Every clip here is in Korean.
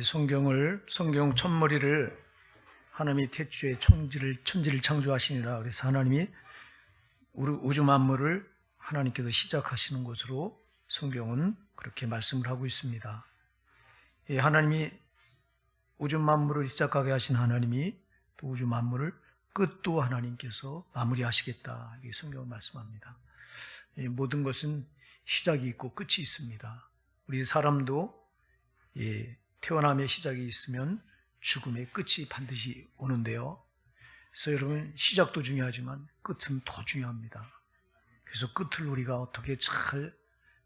성경 첫머리를 하나님이 태초에 천지를 창조하시니라. 그래서 하나님이 우주 만물을 하나님께서 시작하시는 것으로 성경은 그렇게 말씀을 하고 있습니다. 하나님이 우주 만물을 시작하게 하신 하나님이 또 우주 만물을 끝도 하나님께서 마무리하시겠다. 이게 성경은 말씀합니다. 모든 것은 시작이 있고 끝이 있습니다. 우리 사람도 태어남의 시작이 있으면 죽음의 끝이 반드시 오는데요. 그래서 여러분, 시작도 중요하지만 끝은 더 중요합니다. 그래서 끝을 우리가 어떻게 잘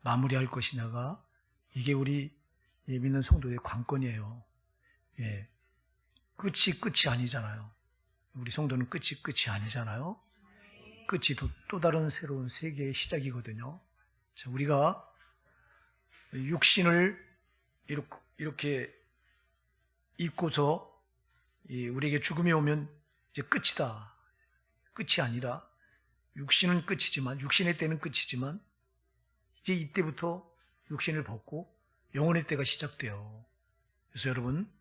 마무리할 것이냐가 이게 우리 믿는 성도의 관건이에요. 끝이 아니잖아요. 우리 성도는 끝이 아니잖아요. 끝이 또 다른 새로운 세계의 시작이거든요. 자, 우리가 육신을 이렇게 입고서 우리에게 죽음이 오면 이제 끝이다. 끝이 아니라 육신은 끝이지만, 육신의 때는 끝이지만 이제 이때부터 육신을 벗고 영혼의 때가 시작돼요. 그래서 여러분,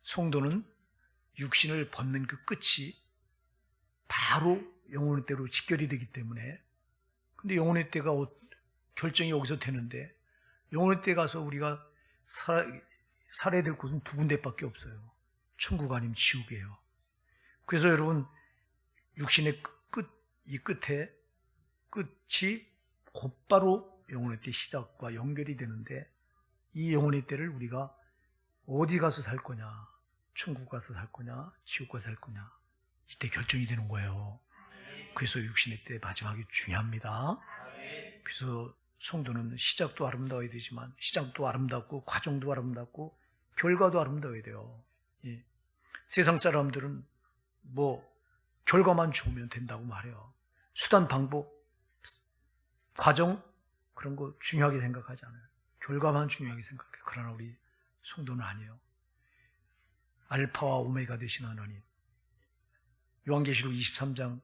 성도는 육신을 벗는 그 끝이 바로 영혼의 때로 직결이 되기 때문에, 근데 영혼의 때가 결정이 여기서 되는데, 영혼의 때 가서 우리가 살아야 될 곳은 두 군데밖에 없어요. 천국 아니면 지옥이에요. 그래서 여러분, 육신의 이 끝이 곧바로 영혼의 때 시작과 연결이 되는데, 이 영혼의 때를 우리가 어디 가서 살 거냐, 천국 가서 살 거냐, 지옥 가서 살 거냐, 이때 결정이 되는 거예요. 그래서 육신의 때 마지막이 중요합니다. 그래서 성도는 시작도 아름다워야 되지만, 시작도 아름답고 과정도 아름답고 결과도 아름다워야 돼요. 세상 사람들은 결과만 좋으면 된다고 말해요. 수단, 방법, 과정 그런 거 중요하게 생각하지 않아요. 결과만 중요하게 생각해요. 그러나 우리 성도는 아니에요. 알파와 오메가 되신 하나님. 요한계시록 22장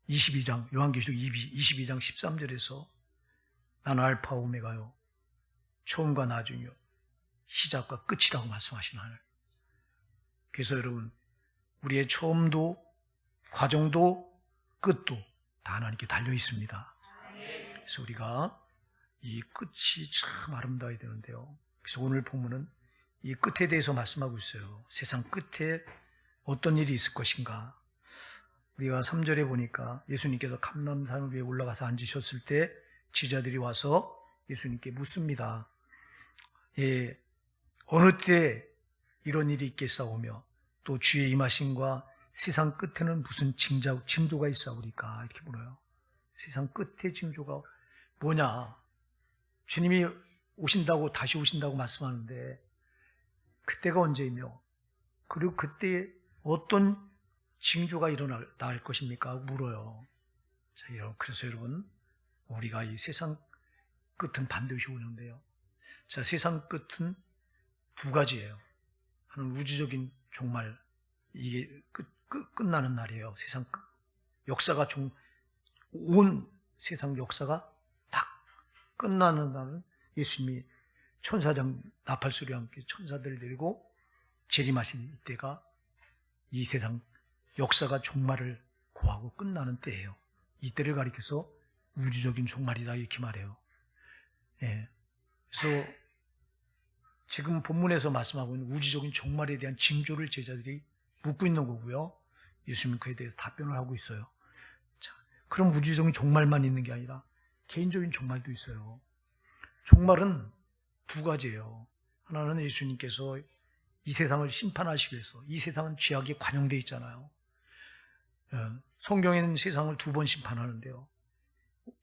13절에서 나는 알파 오메가요, 처음과 나중이요, 시작과 끝이라고 말씀하신 하나님. 그래서 여러분, 우리의 처음도 과정도 끝도 다 하나님께 달려 있습니다. 그래서 우리가 이 끝이 참 아름다워야 되는데요. 그래서 오늘 본문은 이 끝에 대해서 말씀하고 있어요. 세상 끝에 어떤 일이 있을 것인가. 우리가 3절에 보니까 예수님께서 감람산 위에 올라가서 앉으셨을 때 제자들이 와서 예수님께 묻습니다. 어느 때 이런 일이 있겠사오며 또 주의 임하심과 세상 끝에는 무슨 징조가 있사오리까, 이렇게 물어요. 세상 끝의 징조가 뭐냐. 주님이 오신다고, 다시 오신다고 말씀하는데 그때가 언제이며, 그리고 그때 어떤 징조가 일어날 것입니까? 물어요. 자, 그래서 여러분, 우리가 이 세상 끝은 반드시 오는데요. 자, 세상 끝은 두 가지예요. 하나는 우주적인 종말, 이게 끝나는 날이에요. 세상 끝. 역사가 온 세상 역사가 딱 끝나는 날은 예수님이 천사장 나팔소리와 함께 천사들 데리고 재림하신 이때가 이 세상 역사가 종말을 고하고 끝나는 때예요. 이때를 가리켜서 우주적인 종말이다, 이렇게 말해요. 그래서 지금 본문에서 말씀하고 있는 우주적인 종말에 대한 징조를 제자들이 묻고 있는 거고요. 예수님은 그에 대해서 답변을 하고 있어요. 자, 그럼 우주적인 종말만 있는 게 아니라 개인적인 종말도 있어요. 종말은 두 가지예요. 하나는 예수님께서 이 세상을 심판하시기 위해서, 이 세상은 죄악에 관용되어 있잖아요. 성경에는 세상을 두 번 심판하는데요.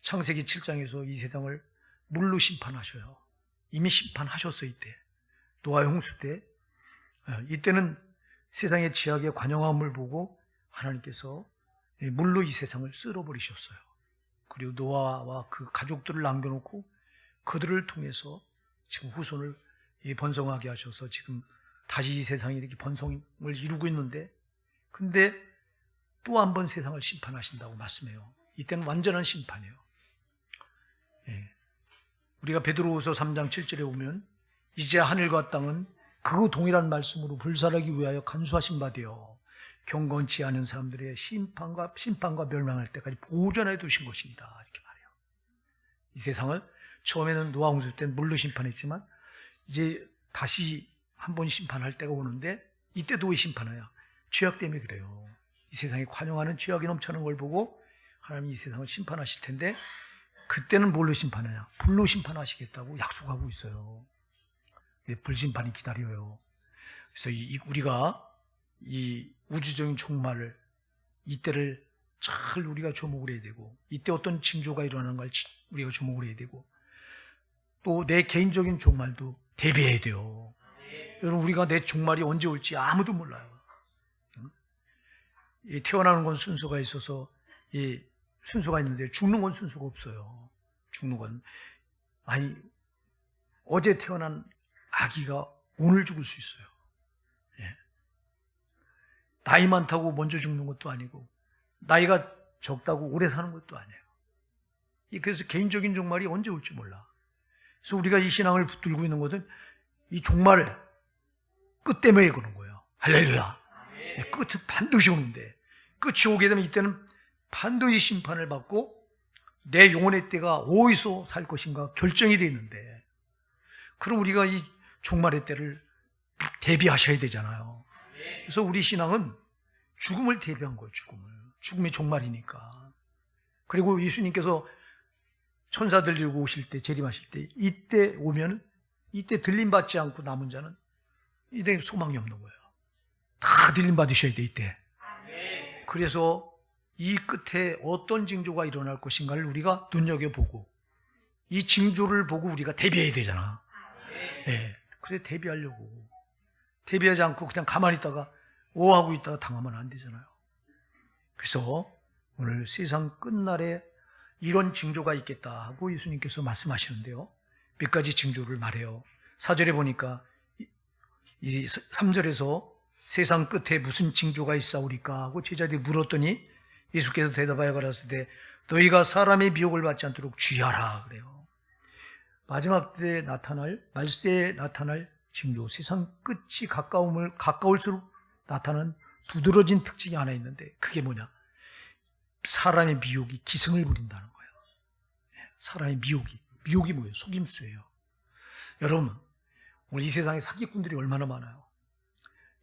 창세기 7장에서 이 세상을 물로 심판하셔요. 이미 심판하셨어요. 이때 노아의 홍수 때. 이때는 세상의 죄악의 관영함을 보고 하나님께서 물로 이 세상을 쓸어버리셨어요. 그리고 노아와 그 가족들을 남겨놓고 그들을 통해서 지금 후손을 번성하게 하셔서 지금 다시 이 세상이 이렇게 번성을 이루고 있는데, 근데 또 한 번 세상을 심판하신다고 말씀해요. 이때는 완전한 심판이에요. 우리가 베드로후서 3장 7절에 보면 이제 하늘과 땅은 그 동일한 말씀으로 불살하기 위하여 간수하신 바 되어 경건치 않은 사람들의 심판과 멸망할 때까지 보존해 두신 것입니다. 이렇게 말해요. 이 세상을 처음에는 노아 홍수 때는 물로 심판했지만 이제 다시 한 번 심판할 때가 오는데 이때도 왜 심판하냐? 죄악 때문에 그래요. 이 세상에 관용하는 죄악이 넘쳐나는 걸 보고 하나님이 이 세상을 심판하실 텐데 그때는 뭘로 심판하냐? 불로 심판하시겠다고 약속하고 있어요. 불심판이 기다려요. 그래서 우리가 이 우주적인 종말을 이때를 잘 우리가 주목을 해야 되고 이때 어떤 징조가 일어나는 걸 우리가 주목을 해야 되고 또 내 개인적인 종말도 대비해야 돼요. 여러분 우리가 내 종말이 언제 올지 아무도 몰라요. 태어나는 건 순서가 있어서 순서가 있는데 죽는 건 순서가 없어요. 죽는 건 아니 어제 태어난 아기가 오늘 죽을 수 있어요. 나이 많다고 먼저 죽는 것도 아니고 나이가 적다고 오래 사는 것도 아니에요. 그래서 개인적인 종말이 언제 올지 몰라. 그래서 우리가 이 신앙을 붙들고 있는 것은 이 종말을 끝 때문에 그런 거예요. 할렐루야. 끝은 반드시 오는데 끝이 오게 되면 이때는 반드시 심판을 받고 내 영혼의 때가 어디서 살 것인가 결정이 되어 있는데 그럼 우리가 이 종말의 때를 대비하셔야 되잖아요. 그래서 우리 신앙은 죽음을 대비한 거예요. 죽음이 종말이니까. 그리고 예수님께서 천사들 들고 오실 때 재림하실 때 이때 오면 이때 들림받지 않고 남은 자는 이때 소망이 없는 거예요. 다 들림받으셔야 돼 이때. 그래서 이 끝에 어떤 징조가 일어날 것인가를 우리가 눈여겨보고 이 징조를 보고 우리가 대비해야 되잖아. 그래 대비하려고. 대비하지 않고 그냥 가만히 있다가 오하고 있다가 당하면 안 되잖아요. 그래서 오늘 세상 끝날에 이런 징조가 있겠다 하고 예수님께서 말씀하시는데요. 몇 가지 징조를 말해요. 4절에 보니까 이 3절에서 세상 끝에 무슨 징조가 있사오리까 하고 제자들이 물었더니 예수께서 대답하여 가라사대 너희가 사람의 미혹을 받지 않도록 주의하라 그래요. 마지막 때에 나타날 말세에 나타날 징조, 세상 끝이 가까울수록 나타나는 두드러진 특징이 하나 있는데 그게 뭐냐? 사람의 미혹이 기승을 부린다는 거예요. 사람의 미혹이 뭐예요? 속임수예요. 여러분 오늘 이 세상에 사기꾼들이 얼마나 많아요.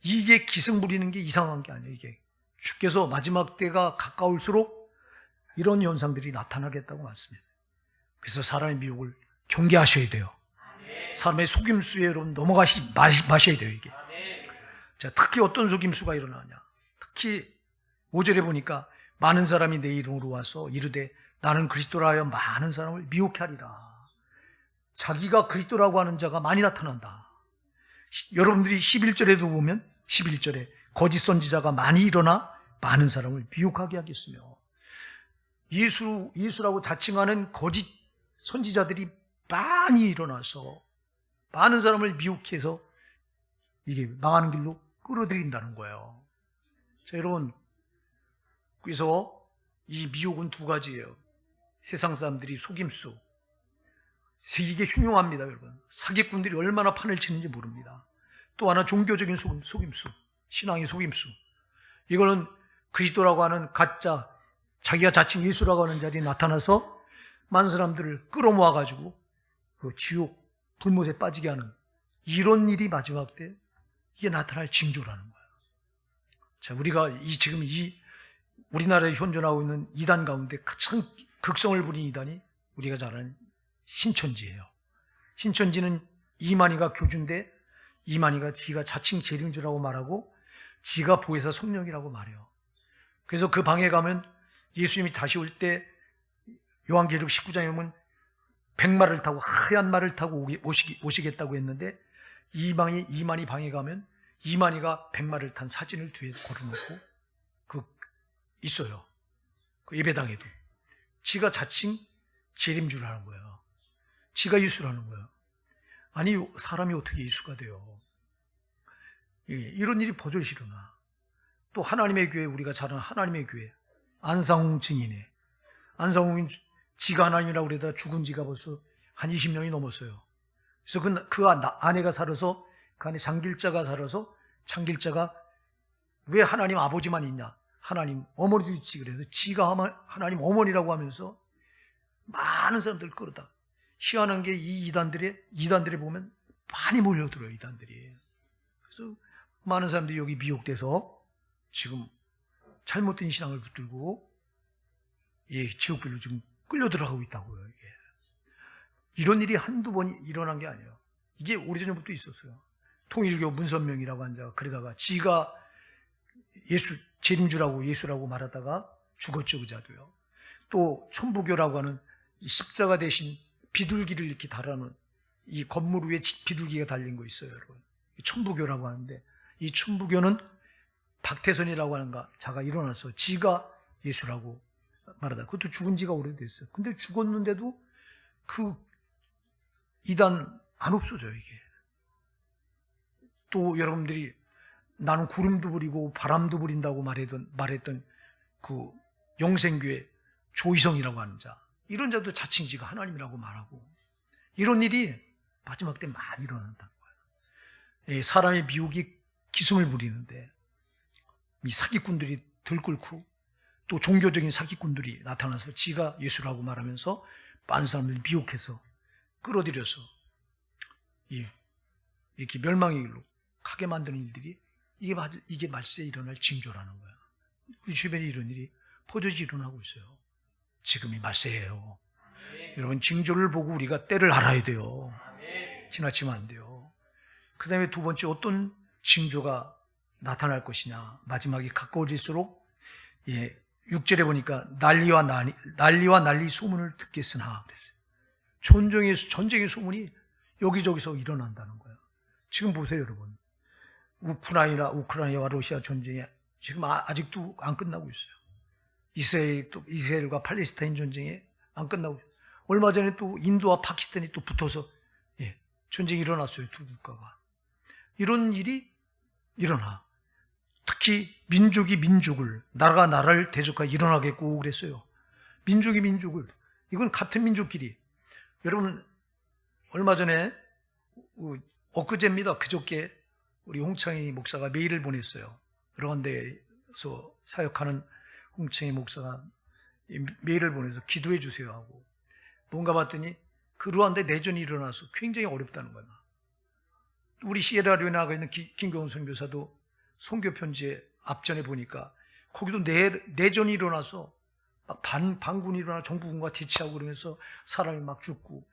이게 기승 부리는 게 이상한 게 아니에요. 이게 주께서 마지막 때가 가까울수록 이런 현상들이 나타나겠다고 말씀했어요. 그래서 사람의 미혹을 경계하셔야 돼요. 사람의 속임수에 여러분 넘어가시 마셔야 돼요. 이게. 자, 특히 어떤 속임수가 일어나냐? 특히 5절에 보니까 많은 사람이 내 이름으로 와서 이르되 나는 그리스도라 하여 많은 사람을 미혹해 하리라. 자기가 그리스도라고 하는 자가 많이 나타난다. 여러분들이 11절에도 보면 11절에 거짓 선지자가 많이 일어나 많은 사람을 미혹하게 하겠으며 예수라고 자칭하는 거짓 선지자들이 많이 일어나서 많은 사람을 미혹해서 이게 망하는 길로 끌어들인다는 거예요. 자, 여러분 그래서 이 미혹은 두 가지예요. 세상 사람들이 속임수. 이게 흉흉합니다, 여러분. 사기꾼들이 얼마나 판을 치는지 모릅니다. 또 하나 종교적인 속임수. 신앙의 속임수. 이거는 그리스도라고 하는 가짜, 자기가 자칭 예수라고 하는 자리에 나타나서 많은 사람들을 끌어모아가지고 그 지옥, 불못에 빠지게 하는 이런 일이 마지막 때 이게 나타날 징조라는 거예요. 자, 우리가 지금 우리나라에 현존하고 있는 이단 가운데 가장 극성을 부린 이단이 우리가 잘 아는 신천지예요. 신천지는 이만희가 교주인데 이만희가 지가 자칭 재림주라고 말하고 지가 보혜사 성령이라고 말해요. 그래서 그 방에 가면 예수님이 다시 올 때 요한계시록 19장에 보면 백마를 타고 하얀 말을 타고 오시겠다고 했는데 이만희 방에 가면 이만희가 백마를 탄 사진을 뒤에 걸어놓고 있어요. 그 예배당에도. 지가 자칭 재림주라는 거예요. 지가 예수라는 거예요. 아니 사람이 어떻게 예수가 돼요? 이런 일이 버젓이 일어나. 또 하나님의 교회, 우리가 잘 아는 하나님의 교회 안상홍 증인에 안상홍은 지가 하나님이라고 그러다 죽은 지가 벌써 한 20년이 넘었어요. 그래서 그 아내가 살아서 그 안에 장길자가 살아서 장길자가 왜 하나님 아버지만 있냐? 하나님 어머니도 있지. 그래서 지가 하나님 어머니라고 하면서 많은 사람들 끌어다. 희한한 게 이 이단들에 보면 많이 몰려들어요. 이단들이. 그래서 많은 사람들이 여기 미혹돼서 지금 잘못된 신앙을 붙들고 지옥길로 지금 끌려 들어가고 있다고요. 이게. 이런 일이 한두 번 일어난 게 아니에요. 이게 오래전부터 있었어요. 통일교 문선명이라고 한 자가 그러다가 지가 재림주라고 예수라고 말하다가 죽었죠. 그 자도요. 또 천부교라고 하는 십자가 대신 비둘기를 이렇게 달아놓은 이 건물 위에 비둘기가 달린 거 있어요. 여러분. 천부교라고 하는데 이 천부교는 박태선이라고 하는 자가 일어나서 지가 예수라고 말하다. 그것도 죽은 지가 오래됐어요. 근데 죽었는데도 그 이단 안 없어져요, 이게. 또 여러분들이 나는 구름도 부리고 바람도 부린다고 말했던 그 영생교회 조희성이라고 하는 자. 이런 자도 자칭 지가 하나님이라고 말하고 이런 일이 마지막 때 많이 일어난다는 거예요. 사람의 미혹이 기승을 부리는데 이 사기꾼들이 들끓고 또 종교적인 사기꾼들이 나타나서 지가 예수라고 말하면서 많은 사람들이 미혹해서 끌어들여서 이렇게 멸망의 길로 가게 만드는 일들이 이게 말세에 일어날 징조라는 거야. 우리 주변에 이런 일이 포조지 일어나고 있어요. 지금이 말세예요. 여러분 징조를 보고 우리가 때를 알아야 돼요. 지나치면 안 돼요. 그 다음에 두 번째 어떤 징조가 나타날 것이냐. 마지막이 가까워질수록 6절에 보니까 난리와 난리 소문을 듣겠으나 그랬어요. 전쟁의 소문이 여기저기서 일어난다는 거예요. 지금 보세요, 여러분. 우크라이나와 러시아 전쟁이 지금 아직도 안 끝나고 있어요. 이스라엘과 팔레스타인 전쟁이 안 끝나고 있어요. 얼마 전에 또 인도와 파키스탄이 또 붙어서 전쟁이 일어났어요. 두 국가가. 이런 일이 일어나. 특히 민족이 민족을, 나라가 나라를 대적하여 일어나겠고 그랬어요. 민족이 민족을. 이건 같은 민족끼리. 여러분 얼마 전에 엊그제입니다. 그저께 우리 홍창희 목사가 메일을 보냈어요. 여러 군데에서 사역하는 홍창희 목사가 메일을 보내서 기도해 주세요 하고 뭔가 봤더니 그 루안다에 내전이 일어나서 굉장히 어렵다는 거예요. 우리 시에라리오에 나가 있는 김경훈 선교사도 선교 편지에 앞전에 보니까 거기도 내전이 일어나서 막 반군이 일어나 정부군과 대치하고 그러면서 사람이 막 죽고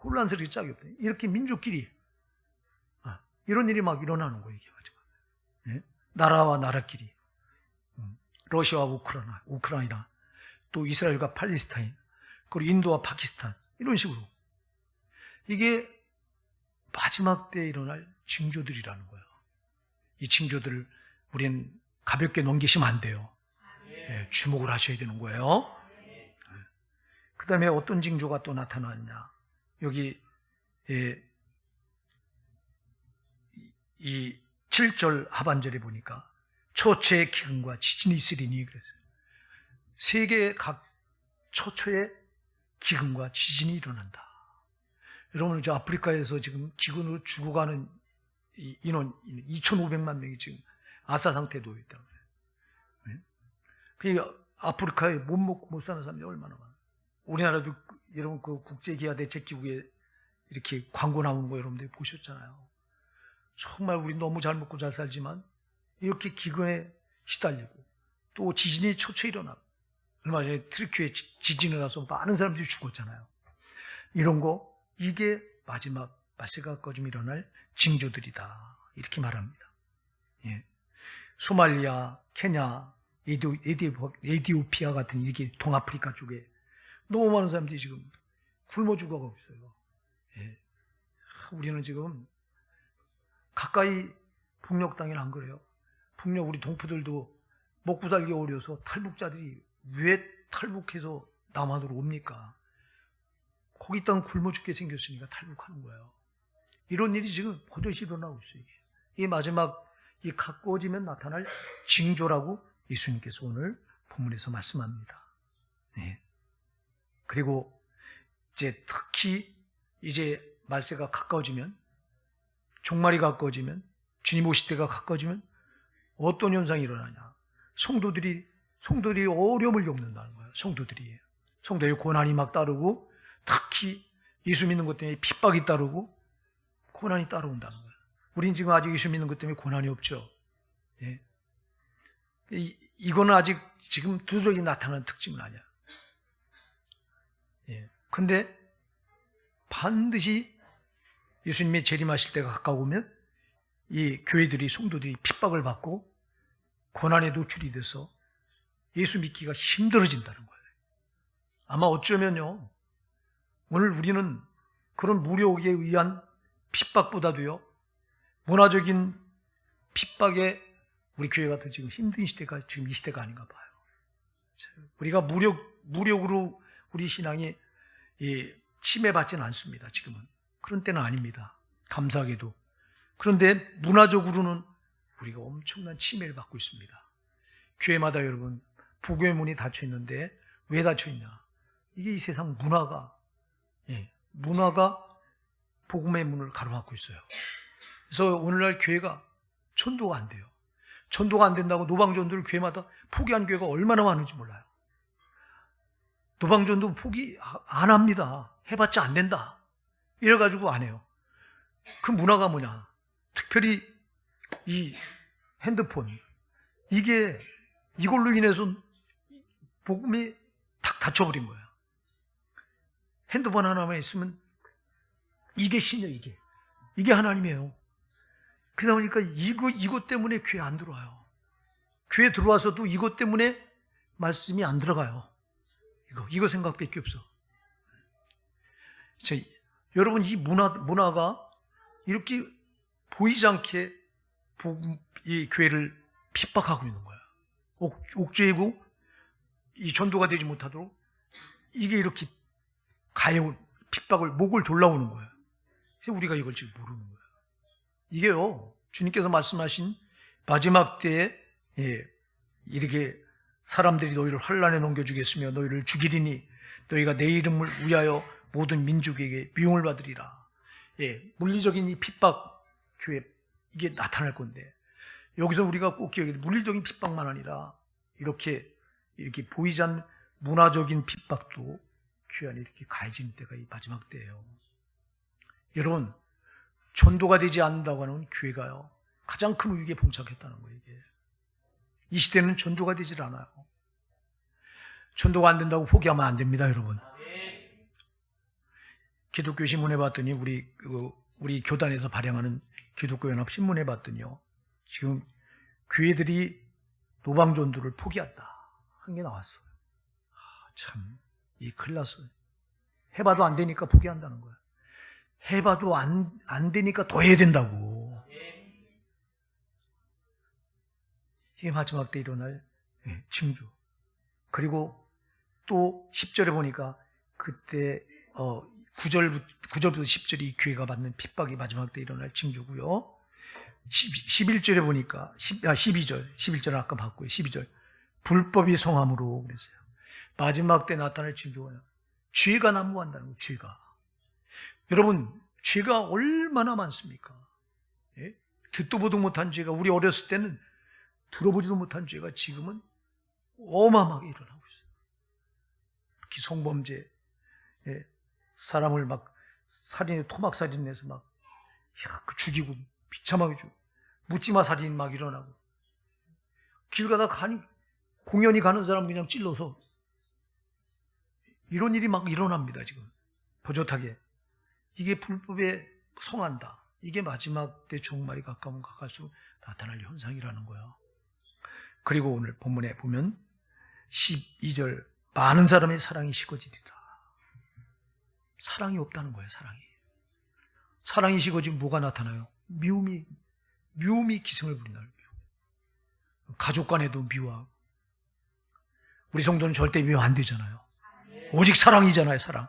혼란스럽게 짝이 없다. 이렇게 민족끼리 이런 일이 막 일어나는 거예요. 이게 마지막에. 나라와 나라끼리, 러시아와 우크라이나, 또 이스라엘과 팔레스타인, 그리고 인도와 파키스탄 이런 식으로 이게 마지막 때에 일어날 징조들이라는 거예요. 이 징조들을 우리는 가볍게 넘기시면 안 돼요. 주목을 하셔야 되는 거예요. 그 다음에 어떤 징조가 또 나타났냐. 여기 이 7절 하반절에 보니까 초초의 기근과 지진이 있으리니 그랬어요. 세계 각 초초의 기근과 지진이 일어난다. 여러분 저 아프리카에서 지금 기근으로 죽어가는 인원 2,500만 명이 지금 아사 상태에 놓여 있다고 해요. 그러니까 아프리카에 못 먹고 못 사는 사람들이 얼마나 많아요. 우리나라도 여러분 그 국제기아대책기구에 이렇게 광고 나오는 거 여러분들이 보셨잖아요. 정말 우리 너무 잘 먹고 잘 살지만 이렇게 기근에 시달리고 또 지진이 초초에 일어나고 얼마 전에 트리키에 지진이 나서 많은 사람들이 죽었잖아요. 이런 거 이게 마지막 말세가 가까워지면 일어날 징조들이다 이렇게 말합니다. 소말리아, 케냐, 에디오피아 같은 이렇게 동아프리카 쪽에 너무 많은 사람들이 지금 굶어 죽어가고 있어요. 우리는 지금 가까이 북녘 땅에는 안 그래요. 북녘 우리 동포들도 먹고 살기 어려워서 탈북자들이 왜 탈북해서 남한으로 옵니까? 거기 땅 굶어 죽게 생겼으니까 탈북하는 거예요. 이런 일이 지금 버젓이 일어나고 있어요. 이 마지막 이 가까워지면 나타날 징조라고 예수님께서 오늘 본문에서 말씀합니다. 그리고 이제 특히 이제 말세가 가까워지면 종말이 가까워지면, 주님 오실 때가 가까워지면 어떤 현상이 일어나냐? 성도들이 어려움을 겪는다는 거예요. 성도들이 고난이 막 따르고, 특히 예수 믿는 것 때문에 핍박이 따르고 고난이 따라온다는 거예요. 우린 지금 아직 예수 믿는 것 때문에 고난이 없죠. 예. 이거는 아직 지금 두드러기 나타나는 특징은 아니야. 예. 근데 반드시 예수님이 재림하실 때가 가까우면 이 교회들이, 성도들이 핍박을 받고 고난에 노출이 돼서 예수 믿기가 힘들어진다는 거예요. 아마 어쩌면요, 오늘 우리는 그런 무력에 의한 핍박보다도요, 문화적인 핍박에 우리 교회가 더 지금 힘든 시대가 지금 이 시대가 아닌가 봐요. 우리가 무력으로 우리 신앙이 침해받지는 않습니다. 지금은 그런 때는 아닙니다. 감사하게도. 그런데 문화적으로는 우리가 엄청난 침해를 받고 있습니다. 교회마다 여러분 복음의 문이 닫혀 있는데 왜 닫혀 있냐? 이게 이 세상 문화가 복음의 문을 가로막고 있어요. 그래서 오늘날 교회가 전도가 안 돼요. 전도가 안 된다고 노방전도를 교회마다 포기한 교회가 얼마나 많은지 몰라요. 노방전도 포기 안 합니다. 해봤자 안 된다. 이래가지고 안 해요. 그 문화가 뭐냐? 특별히 이 핸드폰, 이걸로 인해서 복음이 탁 닫혀버린 거예요. 핸드폰 하나만 있으면 이게 신이에요. 이게 하나님이에요. 그러다 보니까 이것 때문에 교회 안 들어와요. 교회 들어와서도 이것 때문에 말씀이 안 들어가요. 이거 생각밖에 없어. 여러분, 이 문화가 이렇게 보이지 않게 이 교회를 핍박하고 있는 거야. 옥죄이고 이 전도가 되지 못하도록 이게 이렇게 가해온 핍박을 목을 졸라오는 거야. 그래서 우리가 이걸 지금 모르는 거야. 이게요, 주님께서 말씀하신 마지막 때에 이렇게 사람들이 너희를 환난에 넘겨주겠으며 너희를 죽이리니 너희가 내 이름을 위하여 모든 민족에게 미움을 받으리라. 물리적인 이 핍박 교회 이게 나타날 건데, 여기서 우리가 꼭 기억해야 돼. 물리적인 핍박만 아니라 이렇게 보이지 않는 문화적인 핍박도 교회 안에 이렇게 가해지는 때가 이 마지막 때예요. 여러분, 전도가 되지 않는다고 하는 교회가요, 가장 큰 위기에 봉착했다는 거예요. 이게. 이 시대는 전도가 되질 않아요. 전도가 안 된다고 포기하면 안 됩니다, 여러분. 기독교 신문에 봤더니 우리 교단에서 발행하는 기독교 연합 신문에 봤더니요, 지금 교회들이 노방전도를 포기한다 하는 게 나왔어요. 참, 큰일 났어요. 해봐도 안 되니까 포기한다는 거야. 해봐도 안 되니까 더 해야 된다고. 이게 마지막 때 일어날 징조. 그리고 또 10절에 보니까 그때 9절부터 10절이 교회가 받는 핍박이 마지막 때 일어날 징조고요. 11절에 보니까 11절 아까 봤고요. 12절 불법이 성함으로 그랬어요. 마지막 때 나타날 징조가 죄가 난무한다는 거예요. 죄가. 여러분, 죄가 얼마나 많습니까? 듣도 보도 못한 죄가, 우리 어렸을 때는 들어보지도 못한 죄가 지금은 어마어마하게 일어나고 있어요. 특히 성범죄, 사람을 막 토막살인해서 막 죽이고 비참하게 죽고, 묻지마 살인 막 일어나고, 길 가다 공연히 가는 사람 그냥 찔러서, 이런 일이 막 일어납니다. 지금 버젓하게. 이게 불법에 성한다. 이게 마지막 때 종말이 가까우면 가까울수록 나타날 현상이라는 거예요. 그리고 오늘 본문에 보면 12절 많은 사람의 사랑이 식어지리라. 사랑이 없다는 거예요. 사랑이 식어지면 뭐가 나타나요? 미움이 기승을 부린다는 거예요. 가족 간에도 미워하고. 우리 성도는 절대 미워 안 되잖아요. 오직 사랑이잖아요. 사랑.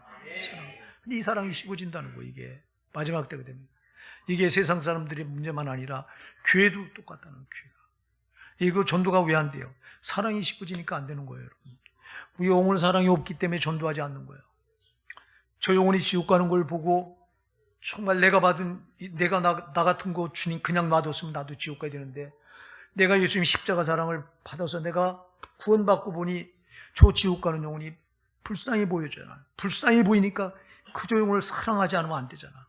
근데 이 사랑이 식어진다는 거예요. 이게 마지막 때가 됩니다. 이게 세상 사람들의 문제만 아니라 교회도 똑같다는 교회가. 이거 전도가 왜 안 돼요? 사랑이 식어지니까 안 되는 거예요, 여러분. 우리 영혼 사랑이 없기 때문에 전도하지 않는 거예요. 저 영혼이 지옥 가는 걸 보고 정말 내가 나 같은 거 주님 그냥 놔뒀으면 나도 지옥 가야 되는데, 내가 예수님 십자가 사랑을 받아서 내가 구원받고 보니 저 지옥 가는 영혼이 불쌍히 보여져요. 불쌍히 보이니까 그저 영혼을 사랑하지 않으면 안 되잖아.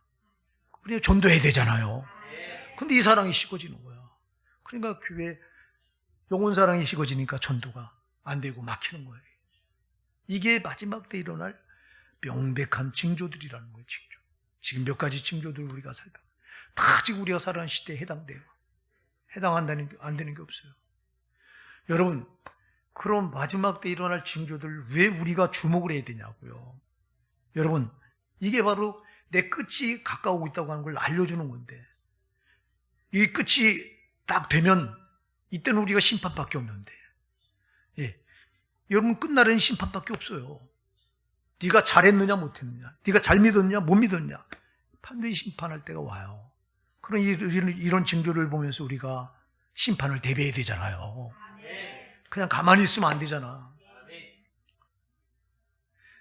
그래야 전도해야 되잖아요. 근데 이 사랑이 식어지는 거야. 그러니까 교회 영혼 사랑이 식어지니까 전도가 안 되고 막히는 거예요. 이게 마지막 때 일어날 명백한 징조들이라는 거예요. 징조. 지금 몇 가지 징조들 우리가 살다 다 지금 우리가 살아가는 시대에 해당돼요. 안 되는 게 없어요. 여러분, 그럼 마지막 때 일어날 징조들 왜 우리가 주목을 해야 되냐고요. 여러분, 이게 바로 내 끝이 가까우고 있다고 하는 걸 알려주는 건데, 이 끝이 딱 되면 이때는 우리가 심판밖에 없는데, 예, 여러분 끝날에는 심판밖에 없어요. 네가 잘했느냐 못했느냐, 네가 잘 믿었느냐 못 믿었느냐, 반드시 심판할 때가 와요. 그런 이런 징조를 보면서 우리가 심판을 대비해야 되잖아요. 그냥 가만히 있으면 안 되잖아.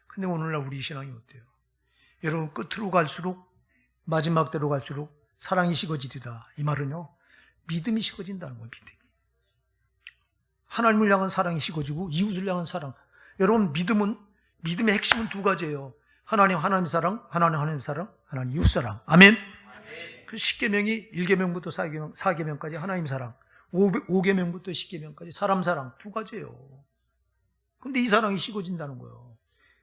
근데 오늘날 우리 신앙이 어때요? 여러분, 끝으로 갈수록, 마지막 때로 갈수록 사랑이 식어지리라. 이 말은요, 믿음이 식어진다는 거예요. 하나님을 향한 사랑이 식어지고 이웃을 향한 사랑. 여러분, 믿음의 핵심은 두 가지예요. 하나님 사랑, 하나님 사랑, 하나님 이웃 사랑. 아멘. 그 10계명이 1계명부터 4계명까지 하나님 사랑, 5계명부터 10계명까지 사람 사랑, 두 가지예요. 근데 이 사랑이 식어진다는 거예요.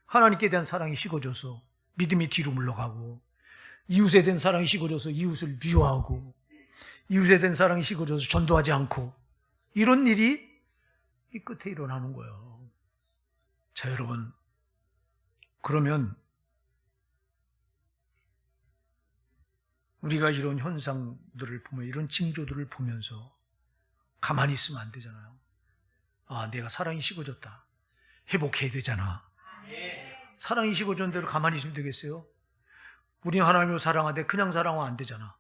하나님께 대한 사랑이 식어져서 믿음이 뒤로 물러가고, 이웃에 대한 사랑이 식어져서 이웃을 미워하고, 이웃에 대한 사랑이 식어져서 전도하지 않고, 이런 일이 이 끝에 일어나는 거예요. 자, 여러분, 그러면 우리가 이런 현상들을 보면, 이런 징조들을 보면서 가만히 있으면 안 되잖아요. 아, 내가 사랑이 식어졌다. 회복해야 되잖아. 사랑이 식어진 대로 가만히 있으면 되겠어요? 우리 하나님을 사랑하되 그냥 사랑하면 안 되잖아.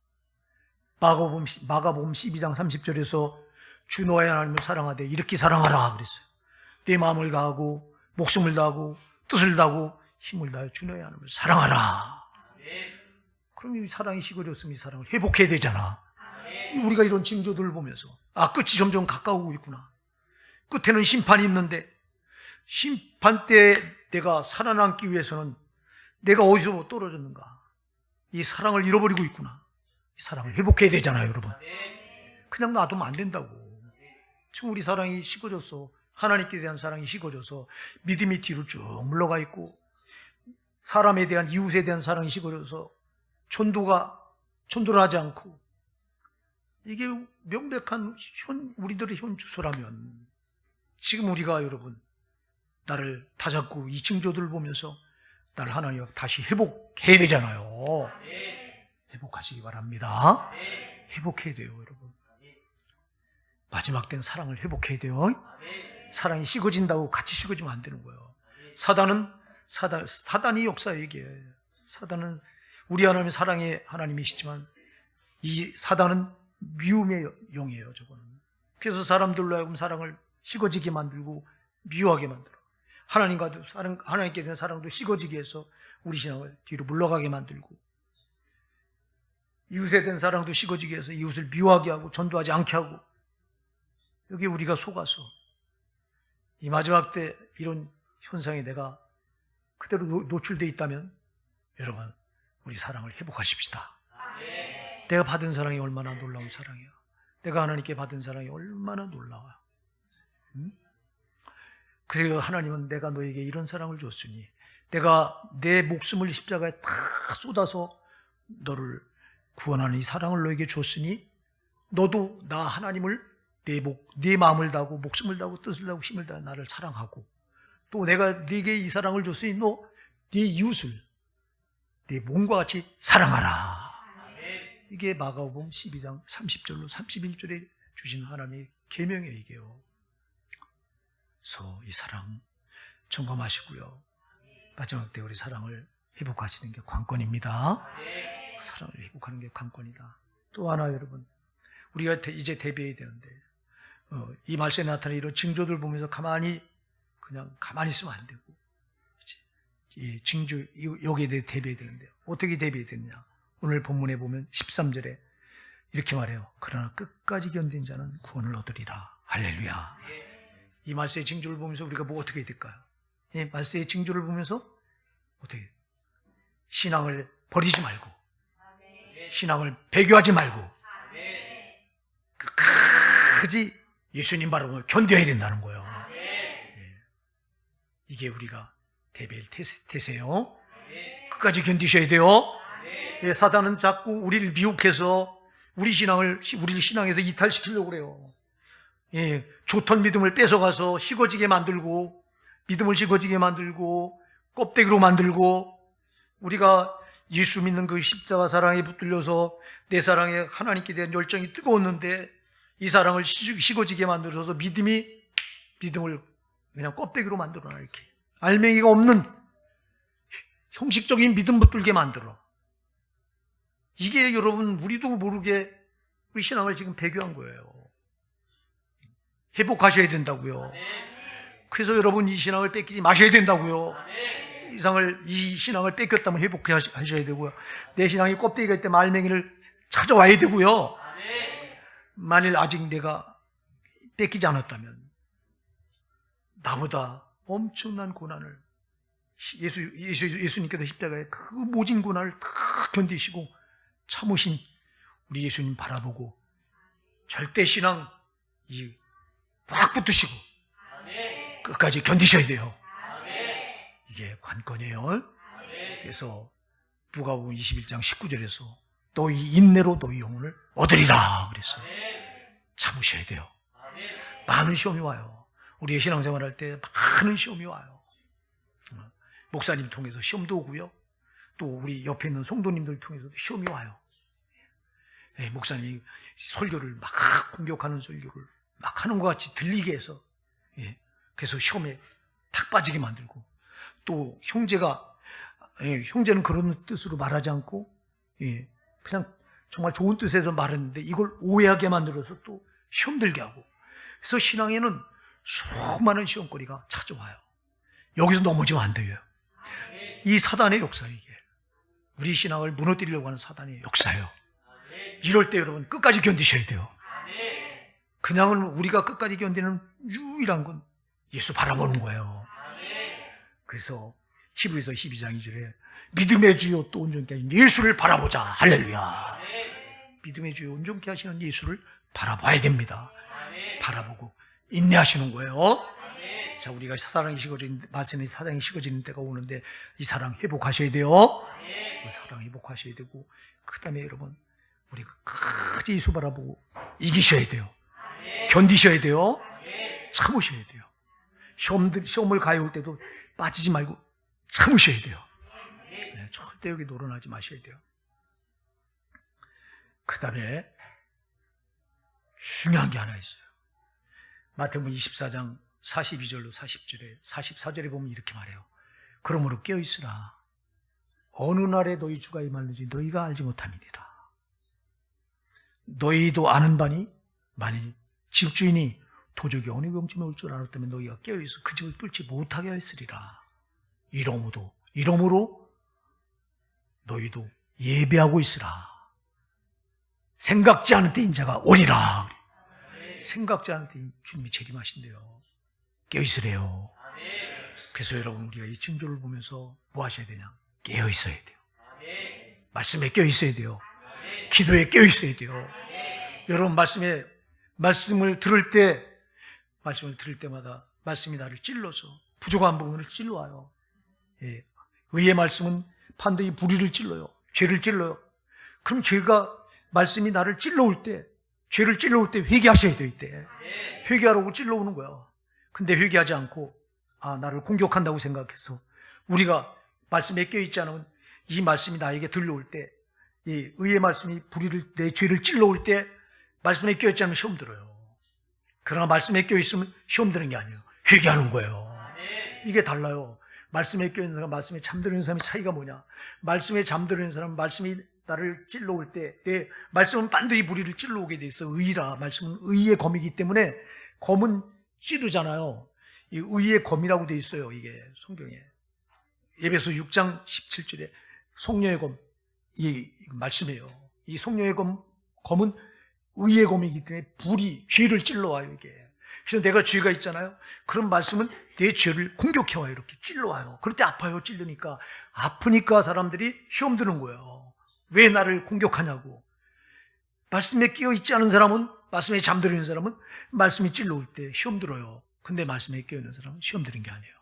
마가복음 12장 30절에서 주 너의 하나님을 사랑하되 이렇게 사랑하라 그랬어요. 내 마음을 다하고 목숨을 다하고 뜻을 다하고 힘을 다하여 주 너의 하나님을 사랑하라. 그럼 이 사랑이 식어졌으면 이 사랑을 회복해야 되잖아. 우리가 이런 징조들을 보면서, 아, 끝이 점점 가까우고 있구나. 끝에는 심판이 있는데, 심판 때 내가 살아남기 위해서는 내가 어디서 떨어졌는가? 이 사랑을 잃어버리고 있구나. 이 사랑을 회복해야 되잖아요, 여러분. 그냥 놔두면 안 된다고. 지금 우리 사랑이 식어졌어. 하나님께 대한 사랑이 식어져서 믿음이 뒤로 쭉 물러가 있고, 사람에 대한, 이웃에 대한 사랑이 식어져서 전도를 하지 않고, 이게 명백한 우리들의 현 주소라면, 지금 우리가 여러분, 나를 다잡고 이 징조들을 보면서 나를 하나님 다시 회복해야 되잖아요. 회복하시기 바랍니다. 회복해야 돼요, 여러분. 마지막 땐 사랑을 회복해야 돼요. 사랑이 식어진다고 같이 식어지면 안 되는 거예요. 사단이 역사에 얘기해. 사단은 우리 하나님이 사랑의 하나님이시지만 이 사단은 미움의 영이에요, 저거는. 그래서 사람들로 하여금 사랑을 식어지게 만들고 미워하게 만들어. 하나님께 대한 사랑도 식어지게 해서 우리 신앙을 뒤로 물러가게 만들고, 이웃에 대한 사랑도 식어지게 해서 이웃을 미워하게 하고 전도하지 않게 하고, 여기 우리가 속아서 이 마지막 때 이런 현상에 내가 그대로 노출되어 있다면, 여러분, 우리 사랑을 회복하십시다. 내가 받은 사랑이 얼마나 놀라운 사랑이야. 내가 하나님께 받은 사랑이 얼마나 놀라워요. 그래서 하나님은 내가 너에게 이런 사랑을 줬으니, 내가 내 목숨을 십자가에 다 쏟아서 너를 구원하는 이 사랑을 너에게 줬으니, 너도 나 하나님을 내 마음을 다하고 목숨을 다하고 뜻을 다하고 힘을 다해 나를 사랑하고, 또 내가 네게 이 사랑을 줬으니 너 네 이웃을 네 몸과 같이 사랑하라. 이게 마가복음 12장 30절로 31절에 주신 하나님의 계명이에요, 이게요. 그래서 이 사랑 점검하시고요. 마지막 때 우리 사랑을 회복하시는 게 관건입니다. 사랑을 회복하는 게 관건이다. 또 하나, 여러분, 우리가 이제 대비해야 되는데, 이 말씀에 나타나는 이런 징조들 보면서 그냥 가만히 있으면 안 되고, 이 징조, 여기에 대해 대비해야 되는데, 어떻게 대비해야 되느냐? 오늘 본문에 보면 13절에 이렇게 말해요. 그러나 끝까지 견딘 자는 구원을 얻으리라. 할렐루야. 이 말세의 징조를 보면서 우리가 뭐 어떻게 해야 될까요? 이 말세의 징조를 보면서 어떻게 신앙을 버리지 말고, 신앙을 배교하지 말고 끝까지 예수님 바라보며 견뎌야 된다는 거예요. 이게 우리가 대배일 태세요. 끝까지 견디셔야 돼요. 사단은 자꾸 우리를 미혹해서 우리를 신앙에서 이탈시키려고 그래요. 좋던 믿음을 뺏어가서 식어지게 만들고, 믿음을 식어지게 만들고, 껍데기로 만들고, 우리가 예수 믿는 그 십자가 사랑에 붙들려서 내 사랑에 하나님께 대한 열정이 뜨거웠는데 이 사랑을 식어지게 만들어서 믿음을 그냥 껍데기로 만들어놔. 이렇게 알맹이가 없는 형식적인 믿음 붙들게 만들어. 이게 여러분 우리도 모르게 우리 신앙을 지금 배교한 거예요. 회복하셔야 된다고요. 그래서 여러분 이 신앙을 뺏기지 마셔야 된다고요. 이 신앙을 뺏겼다면 회복하셔야 되고요. 내 신앙이 껍데기가 있다면 알맹이를 찾아와야 되고요. 만일 아직 내가 뺏기지 않았다면 나보다 엄청난 고난을 예수님께서 십자가에 그 모진 고난을 다 견디시고 참으신 우리 예수님 바라보고 절대 신앙 꽉 붙으시고 끝까지 견디셔야 돼요. 이게 관건이에요. 그래서 누가복음 21장 19절에서 너희 인내로 너희 영혼을 얻으리라 그랬어요. 참으셔야 돼요. 많은 시험이 와요. 우리의 신앙생활할 때 많은 시험이 와요. 목사님 통해서 시험도 오고요. 또 우리 옆에 있는 성도님들 통해서도 시험이 와요. 목사님이 설교를 막 공격하는 설교를 막 하는 것 같이 들리게 해서 그래서 시험에 탁 빠지게 만들고, 또 형제는 그런 뜻으로 말하지 않고 그냥 정말 좋은 뜻에서 말했는데 이걸 오해하게 만들어서 또 시험 들게 하고, 그래서 신앙에는 수많은 시험거리가 찾아와요. 여기서 넘어지면 안 돼요. 이 사단의 역사예요. 이게 우리 신앙을 무너뜨리려고 하는 사단의 역사예요. 이럴 때 여러분 끝까지 견디셔야 돼요. 그냥은 우리가 끝까지 견디는 유일한 건 예수 바라보는 거예요. 그래서 히브리서 12장 2절에 믿음의 주요 또 온전케 하신 예수를 바라보자. 할렐루야. 믿음의 주요 온전케 하시는 예수를 바라봐야 됩니다. 바라보고 인내하시는 거예요. 자, 우리가 사랑이 식어지는, 말씀의 사랑이 식어지는 때가 오는데 이 사랑 회복하셔야 돼요. 그 사랑 회복하셔야 되고, 그 다음에 여러분 우리가 끝까지 예수 바라보고 이기셔야 돼요. 견디셔야 돼요. 참으셔야 돼요. 시험을 가해올 때도 빠지지 말고 참으셔야 돼요. 절대 여기 노론하지 마셔야 돼요. 그 다음에 중요한 게 하나 있어요. 마태복음 24장 42절로 40절에 44절에 보면 이렇게 말해요. 그러므로 깨어있으라. 어느 날에 너희 주가 임하는지 너희가 알지 못함이니라. 너희도 아는 바니 만일 집주인이 도적이 어느 경쯤에 올 줄 알았다면 너희가 깨어있어 그 집을 뚫지 못하게 하였으리라. 이러므로 너희도 예배하고 있으라. 생각지 않은 때 인자가 오리라. 생각지 않은 때 주님이 재림하신대요. 깨어있으래요. 그래서 여러분 우리가 이 징조를 보면서 뭐 하셔야 되냐? 깨어있어야 돼요. 말씀에 깨어있어야 돼요. 기도에 깨어있어야 돼요. 여러분 말씀을 들을 때마다 말씀이 나를 찔러서 부족한 부분을 찔러와요. 의의 말씀은 반드시 불의를 찔러요. 죄를 찔러요. 그럼 말씀이 나를 찔러올 때, 죄를 찔러올 때 회개하셔야 돼요. 이때 회개하라고 찔러오는 거야. 근데 회개하지 않고 나를 공격한다고 생각해서 우리가 말씀에 껴있지 않으면 이 말씀이 나에게 들려올 때, 이 의의 말씀이 내 죄를 찔러올 때 말씀에 껴있지 않으면 시험 들어요. 그러나 말씀에 껴있으면 시험 드는 게 아니에요. 회개하는 거예요. 이게 달라요. 말씀에 껴있는 사람, 말씀에 잠드는 사람의 차이가 뭐냐? 말씀에 잠드는 사람은 말씀이 나를 찔러올 때, 내 말씀은 반드시 불의를 찔러오게 돼 있어. 의라. 말씀은 의의 검이기 때문에 검은 찌르잖아요. 이 의의 검이라고 돼 있어요. 이게 성경에. 에베소 6장 17절에 성령의 검. 이 말씀이에요. 이 성령의 검은 의의 검이기 때문에 불이 죄를 찔러와요, 이게. 그래서 내가 죄가 있잖아요. 그런 말씀은 내 죄를 공격해와요. 이렇게 찔러와요. 그럴 때 아파요. 찔르니까. 아프니까 사람들이 시험 드는 거예요. 왜 나를 공격하냐고. 말씀에 끼어있지 않은 사람은, 말씀에 잠들어 있는 사람은 말씀이 찔러올 때 시험 들어요. 근데 말씀에 끼어있는 사람은 시험 드는 게 아니에요.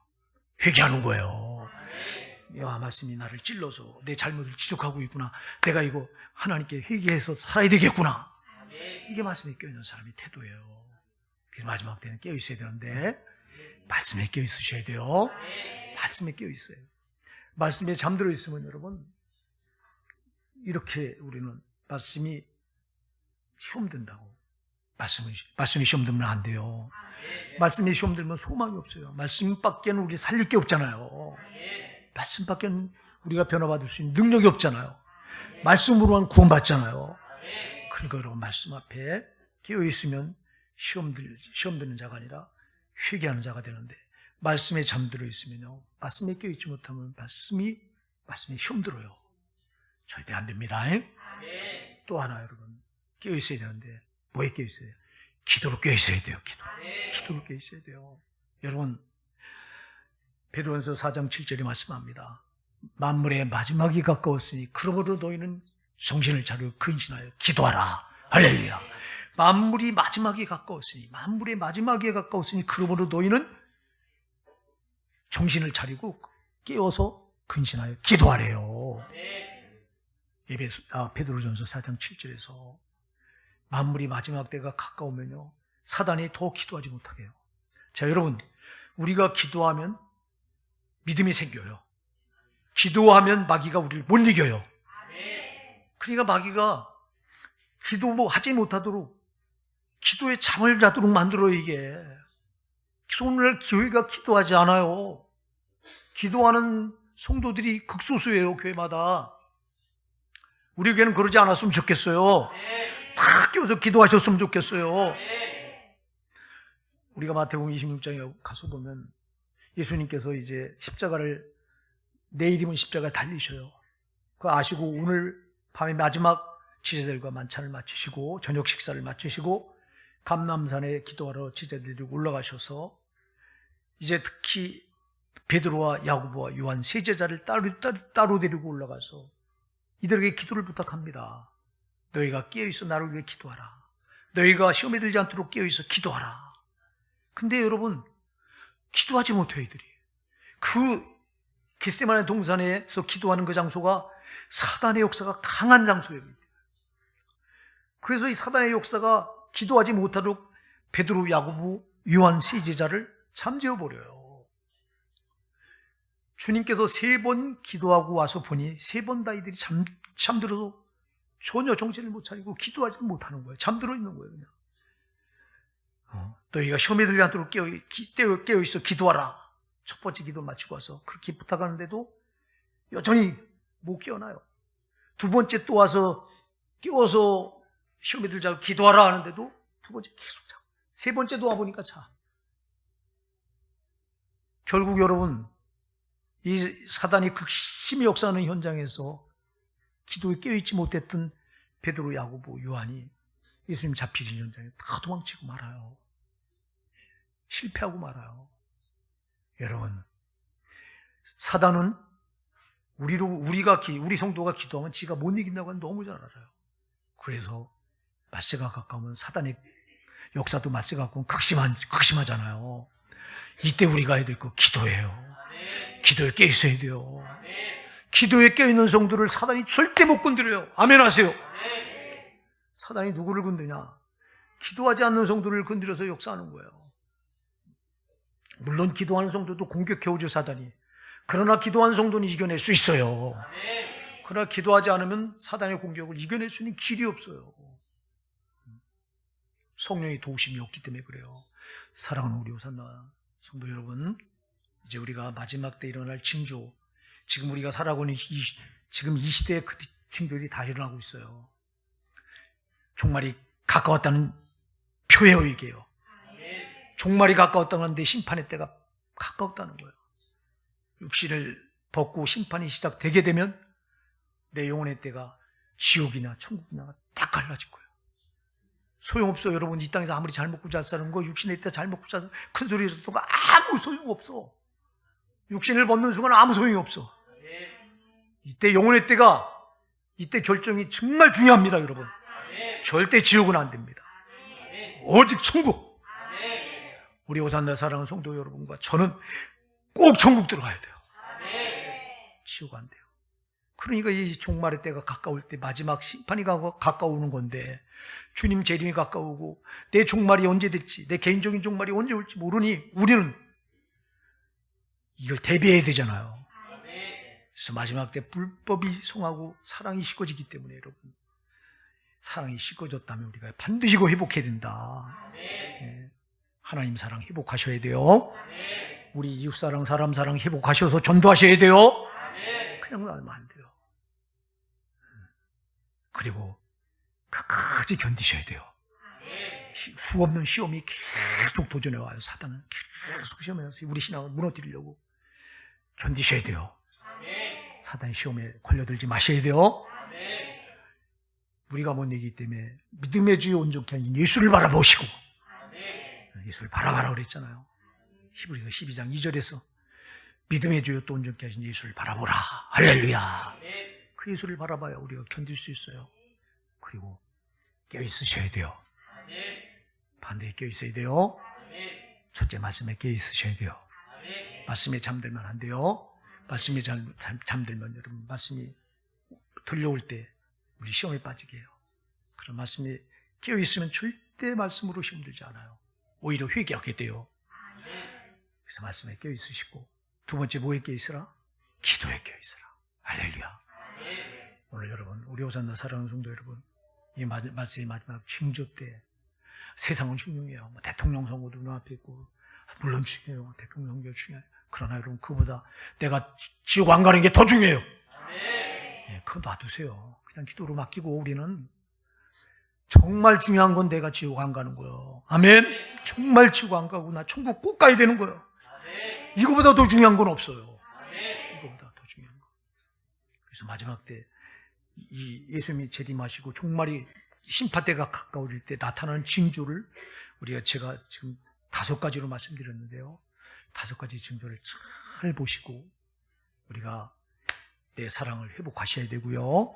회개하는 거예요. 야, 말씀이 나를 찔러서 내 잘못을 지적하고 있구나. 내가 이거 하나님께 회개해서 살아야 되겠구나. 이게 말씀에 껴있는 사람의 태도예요. 그래서 마지막 때는 껴있어야 되는데 말씀에 껴있으셔야 돼요. 말씀에 껴있어요. 말씀에 잠들어 있으면 여러분 이렇게 우리는 말씀이 시험 든다고. 말씀이 시험 들면 안 돼요. 말씀이 시험 들면 소망이 없어요. 말씀밖에는 우리 살릴 게 없잖아요. 말씀밖에는 우리가 변화받을 수 있는 능력이 없잖아요. 말씀으로만 구원받잖아요. 그러니까 여러분 말씀 앞에 끼어있으면 시험 드는 자가 아니라 회개하는 자가 되는데 말씀에 잠들어 있으면요. 말씀에 끼어있지 못하면 말씀이 시험 들어요. 절대 안 됩니다. 또 하나 여러분 끼어있어야 되는데 뭐에 끼어있어야 돼요? 기도로 끼어있어야 돼요. 기도로 끼어있어야 돼요. 여러분 베드로전서 4장 7절에 말씀합니다. 만물의 마지막이 가까웠으니 그러므로 너희는 정신을 차리고 근신하여 기도하라. 할렐루야. 만물이 마지막에 가까웠으니 그러므로 너희는 정신을 차리고 깨어서 근신하여 기도하래요. 베드로전서 4장 7절에서 만물이 마지막 때가 가까우면요 사단이 더 기도하지 못하게 해요. 자, 여러분 우리가 기도하면 믿음이 생겨요. 기도하면 마귀가 우리를 못 이겨요. 그러니까 마귀가 기도하지 못하도록 기도에 잠을 자도록 만들어요. 이게 오늘 교회가 기도하지 않아요. 기도하는 성도들이 극소수예요. 교회마다. 우리 교회는 그러지 않았으면 좋겠어요. 다 끼워서 기도하셨으면 좋겠어요. 우리가 마태복음 26장에 가서 보면 예수님께서 이제 십자가를 내일이면 십자가에 달리셔요. 그거 아시고 오늘 밤에 마지막 지제들과 만찬을 마치시고 저녁 식사를 마치시고 감람산에 기도하러 지제들이 올라가셔서 이제 특히 베드로와 야고보와 요한 세 제자를 따로 데리고 올라가서 이들에게 기도를 부탁합니다. 너희가 깨어있어 나를 위해 기도하라. 너희가 시험에 들지 않도록 깨어있어 기도하라. 근데 여러분 기도하지 못해요. 이들이. 그 겟세마네 동산에서 기도하는 그 장소가 사단의 역사가 강한 장소예요. 그래서 이 사단의 역사가 기도하지 못하도록 베드로, 야고보, 요한 세 제자를 잠재워버려요. 주님께서 3번 기도하고 와서 보니 3번 다 이들이 잠들어서 전혀 정신을 못 차리고 기도하지 못하는 거예요. 잠들어 있는 거예요. 그냥. 너희가 시험에 들지 않도록 깨어있어 기도하라. 첫 번째 기도 마치고 와서 그렇게 부탁하는데도 여전히 못 깨어나요. 두 번째 또 와서 깨워서 시험에 들자고 기도하라 하는데도 두 번째 계속 자. 세 번째도 와보니까 자. 결국 여러분 이 사단이 극심히 역사하는 현장에서 기도에 깨어있지 못했던 베드로, 야고보, 요한이 예수님 잡히신 현장에 다 도망치고 말아요. 실패하고 말아요. 여러분, 사단은 우리 성도가 기도하면 지가 못 이긴다고 하는 너무 잘 알아요. 그래서 맞세가 가까우면 사단의 역사도 맞세가 가까우면 극심하잖아요. 이때 우리가 해야 될 거 기도예요. 기도에 깨 있어야 돼요. 기도에 깨 있는 성도를 사단이 절대 못 건드려요. 아멘 하세요. 사단이 누구를 건드냐? 기도하지 않는 성도를 건드려서 역사하는 거예요. 물론 기도하는 성도도 공격해오죠, 사단이. 그러나 기도하는 성도는 이겨낼 수 있어요. 그러나 기도하지 않으면 사단의 공격을 이겨낼 수 있는 길이 없어요. 성령의 도우심이 없기 때문에 그래요. 사랑하는 우리 호산나 성도 여러분, 이제 우리가 마지막 때 일어날 징조, 지금 우리가 살아가고 있는 지금 이 시대의 그 징조들이 다 일어나고 있어요. 종말이 가까웠다는 표예요, 이게요. 종말이 가까웠다는 데 심판의 때가 가까웠다는 거예요. 육신을 벗고 심판이 시작되게 되면 내 영혼의 때가 지옥이나 천국이나 다 갈라질 거예요. 소용없어. 여러분, 이 땅에서 아무리 잘 먹고 잘 사는 거, 육신의 때 잘 먹고 잘 사는 큰 소리에서 듣는 거 아무 소용없어. 육신을 벗는 순간 아무 소용이 없어. 이때 영혼의 때가, 이때 결정이 정말 중요합니다, 여러분. 절대 지옥은 안 됩니다. 오직 천국. 우리 오산나 사랑하는 성도 여러분과 저는 꼭 천국 들어가야 돼요. 지옥 안 돼요. 그러니까 이 종말의 때가 가까울 때 마지막 심판이 가까우는 건데, 주님 재림이 가까우고 내 종말이 언제 될지, 내 개인적인 종말이 언제 올지 모르니 우리는 이걸 대비해야 되잖아요. 그래서 마지막 때 불법이 성하고 사랑이 식어지기 때문에, 여러분, 사랑이 식어졌다면 우리가 반드시 이거 회복해야 된다. 네. 하나님 사랑 회복하셔야 돼요. 우리 이웃사랑, 사람 사랑 회복하셔서 전도하셔야 돼요. 그냥 놔두면 안 돼요. 그리고 끝까지 견디셔야 돼요. 수없는 시험이 계속 도전해 와요. 사단은 계속 시험해서 우리 신앙을 무너뜨리려고. 견디셔야 돼요. 사단의 시험에 걸려들지 마셔야 돼요. 우리가 못 이기기 때문에 믿음의 주여 온전케 하신 예수를 바라보시고, 예수를 바라봐라 그랬잖아요. 히브리서 12장 2절에서 믿음의 주여 또 온전케 하신 예수를 바라보라. 할렐루야. 그 예수를 바라봐야 우리가 견딜 수 있어요. 그리고 껴있으셔야 돼요. 반대에 껴있어야 돼요. 첫째, 말씀에 껴있으셔야 돼요. 말씀에 잠들면 안 돼요. 말씀에 잠들면 여러분, 말씀이 들려올 때 우리 시험에 빠지게 해요. 그런 말씀에 깨어있으면 절대 말씀으로 시험 들지 않아요. 오히려 회개하게 돼요. 그래서 말씀에 깨어있으시고, 두 번째 뭐에 깨어있으라? 기도에 깨어있으라. 할렐루야. 오늘 여러분, 우리 오산나 사랑하는 성도 여러분, 이 말씀의 마지막 징조 때 세상은 중요해요. 뭐 대통령 선거도 눈앞에 있고, 물론 중요해요. 대통령 선거 중요해요. 그러나 여러분, 그보다 내가 지옥 안 가는 게 더 중요해요. 네, 그거 놔두세요. 그냥 기도로 맡기고, 우리는 정말 중요한 건 내가 지옥 안 가는 거예요. 아멘. 정말 지옥 안 가고 나 천국 꼭 가야 되는 거예요. 이거보다 더 중요한 건 없어요. 이거보다 더 중요한 거. 그래서 마지막 때 이 예수님이 재림하시고 종말이 심판 때가 가까워질 때 나타나는 징조를 제가 지금 5가지로 말씀드렸는데요. 5가지 징조를 잘 보시고 우리가 내 사랑을 회복하셔야 되고요.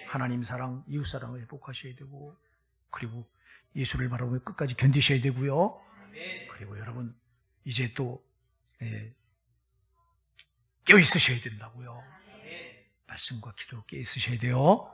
하나님 사랑, 이웃 사랑을 회복하셔야 되고, 그리고 예수를 바라보며 끝까지 견디셔야 되고요. 그리고 여러분, 이제 또 깨어 있으셔야 된다고요. 말씀과 기도로 깨어 있으셔야 돼요.